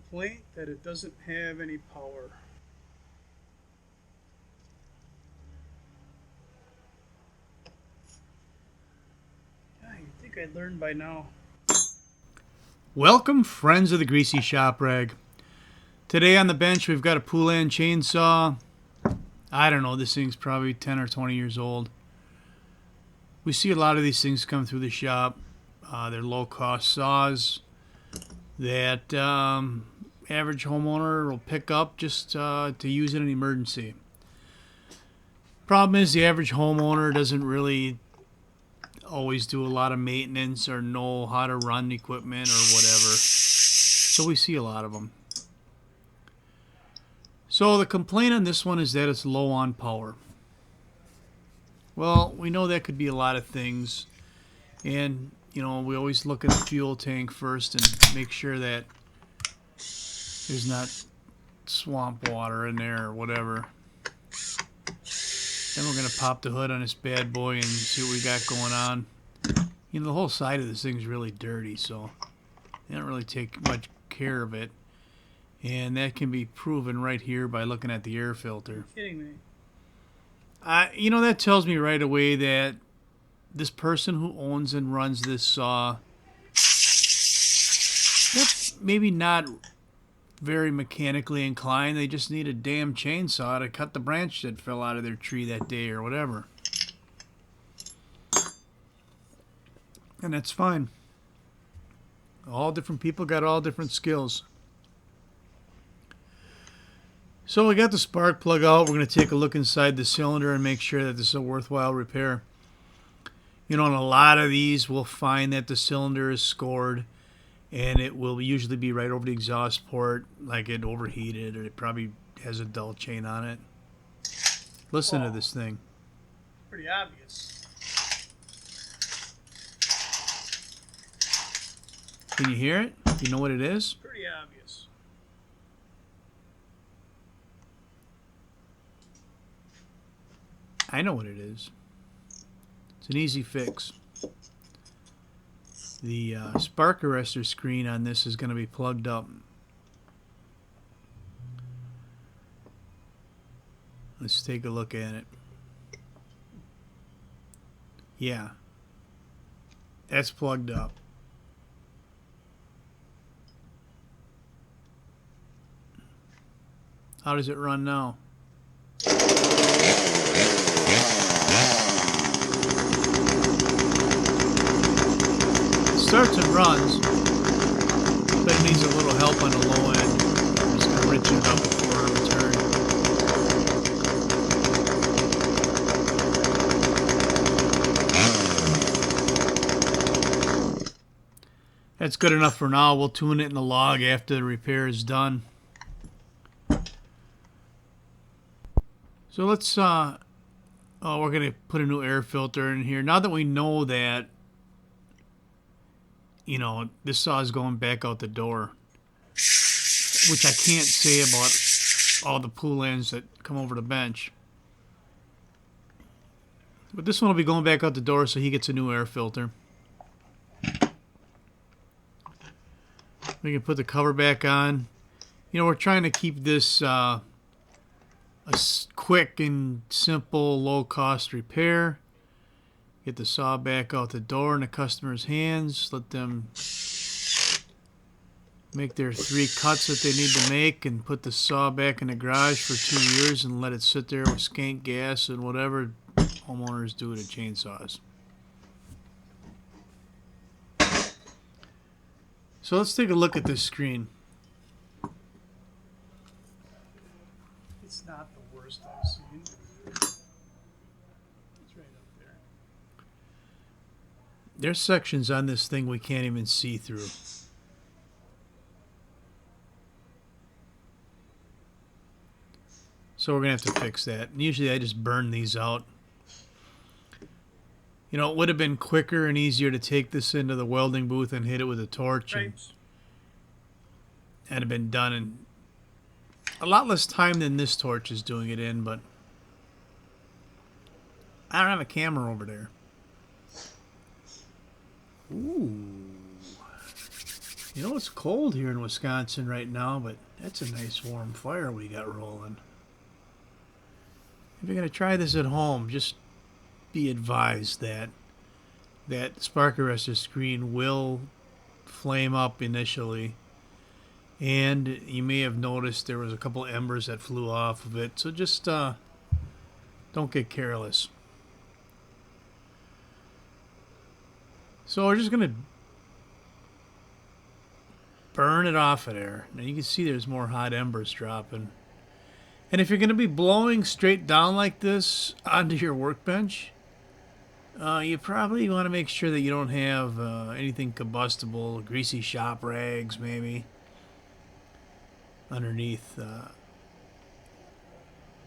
complaint that it doesn't have any power. I think I'd learned by now. Welcome, friends of the Greasy Shop Rag. Today on the bench, we've got a Poulan chainsaw. I don't know, this thing's probably 10 or 20 years old. We see a lot of these things come through the shop. They're low-cost saws that average homeowner will pick up just to use in an emergency. Problem is, the average homeowner doesn't really always do a lot of maintenance or know how to run equipment or whatever. So we see a lot of them. So the complaint on this one is that it's low on power. Well, we know that could be a lot of things. And, you know, we always look at the fuel tank first and make sure that there's not swamp water in there or whatever. Then we're going to pop the hood on this bad boy and see what we got going on. You know, the whole side of this thing's really dirty, so they don't really take much care of it. And that can be proven right here by looking at the air filter. You're kidding me. You know, that tells me right away that this person who owns and runs this saw, they're maybe not very mechanically inclined. They just need a damn chainsaw to cut the branch that fell out of their tree that day or whatever. And that's fine. All different people got all different skills. So we got the spark plug out. We're going to take a look inside the cylinder and make sure that this is a worthwhile repair. You know, on a lot of these, we'll find that the cylinder is scored, and it will usually be right over the exhaust port, like it overheated, or it probably has a dull chain on it. Listen to this thing. Pretty obvious. Can you hear it? You know what it is? Pretty obvious. I know what it is. It's an easy fix. The spark arrestor screen on this is going to be plugged up. Let's take a look at it. Yeah. That's plugged up. How does it run now? Starts and runs, but it needs a little help on the low end. I'm just going to richen it up before I return. That's good enough for now. We'll tune it in the log after the repair is done. So let's, we're going to put a new air filter in here. Now that we know that, you know, this saw is going back out the door, which I can't say about all the Poulans that come over the bench. But this one will be going back out the door, so he gets a new air filter. We can put the cover back on. You know, we're trying to keep this a quick and simple, low-cost repair. Get the saw back out the door in the customer's hands. Let them make their 3 cuts that they need to make and put the saw back in the garage for 2 years and let it sit there with skank gas and whatever homeowners do to chainsaws. So let's take a look at this screen. It's not the worst I've seen. There's sections on this thing we can't even see through. So we're going to have to fix that. And usually I just burn these out. You know, it would have been quicker and easier to take this into the welding booth and hit it with a torch. Right. And had it been done in a lot less time than this torch is doing it in, but I don't have a camera over there. Ooh. You know, it's cold here in Wisconsin right now, but that's a nice warm fire we got rolling. If you're going to try this at home, just be advised that that spark arrestor screen will flame up initially. And you may have noticed there was a couple embers that flew off of it. So just don't get careless. So we're just going to burn it off of there. Now you can see there's more hot embers dropping. And if you're going to be blowing straight down like this onto your workbench, you probably want to make sure that you don't have anything combustible, greasy shop rags maybe, underneath.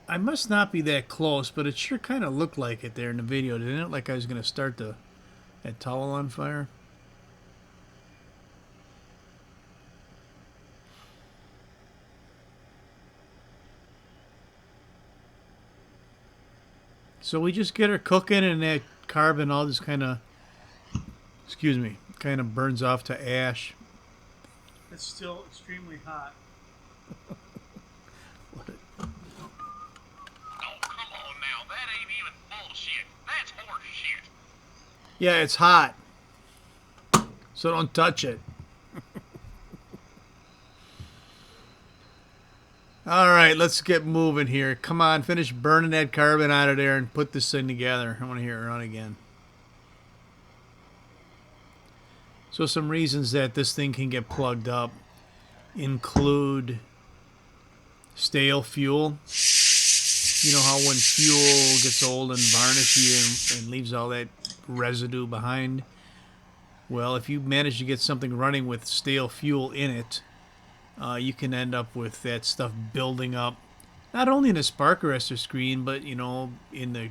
I must not be that close, but it sure kind of looked like it there in the video, didn't it? Like I was going to start that towel on fire. So we just get her cooking, and that carbon all just kind of, excuse me, kind of burns off to ash. It's still extremely hot. Oh, come on now. That ain't even bullshit. That's horse shit. Yeah, it's hot. So don't touch it. All right, let's get moving here. Come on, finish burning that carbon out of there and put this thing together. I want to hear it run again. So some reasons that this thing can get plugged up include stale fuel. You know how when fuel gets old and varnishy and leaves all that residue behind? Well, if you manage to get something running with stale fuel in it, you can end up with that stuff building up, not only in the spark arrestor screen, but, you know, in the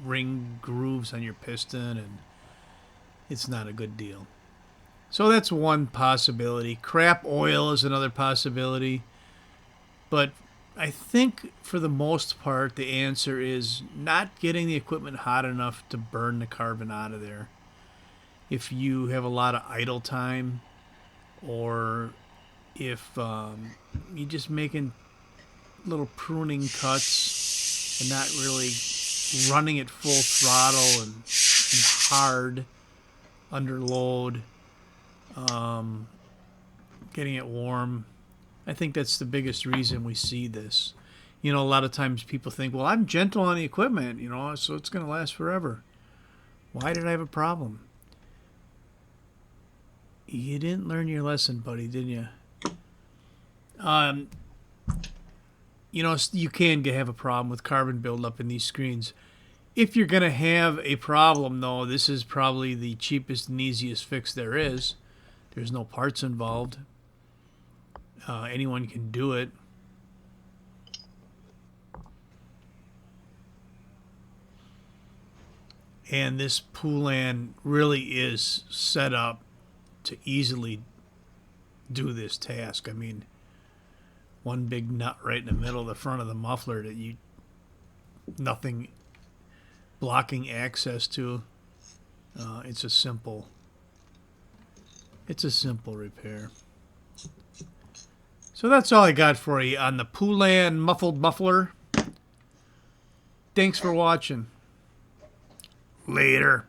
ring grooves on your piston, and it's not a good deal. So that's one possibility. Crap oil is another possibility. But I think for the most part, the answer is not getting the equipment hot enough to burn the carbon out of there. If you have a lot of idle time, or if you're just making little pruning cuts and not really running at full throttle and hard under load, getting it warm, I think that's the biggest reason we see this. You know, a lot of times people think, well, I'm gentle on the equipment, you know, so it's going to last forever. Why did I have a problem? You didn't learn your lesson, buddy, didn't you? You know, you can have a problem with carbon buildup in these screens. If you're going to have a problem, though, this is probably the cheapest and easiest fix there is. There's no parts involved. Anyone can do it. And this Poulan really is set up to easily do this task. I mean, one big nut right in the middle of the front of the muffler that nothing blocking access to. It's a simple repair. So that's all I got for you on the Poulan muffled muffler. Thanks for watching. Later.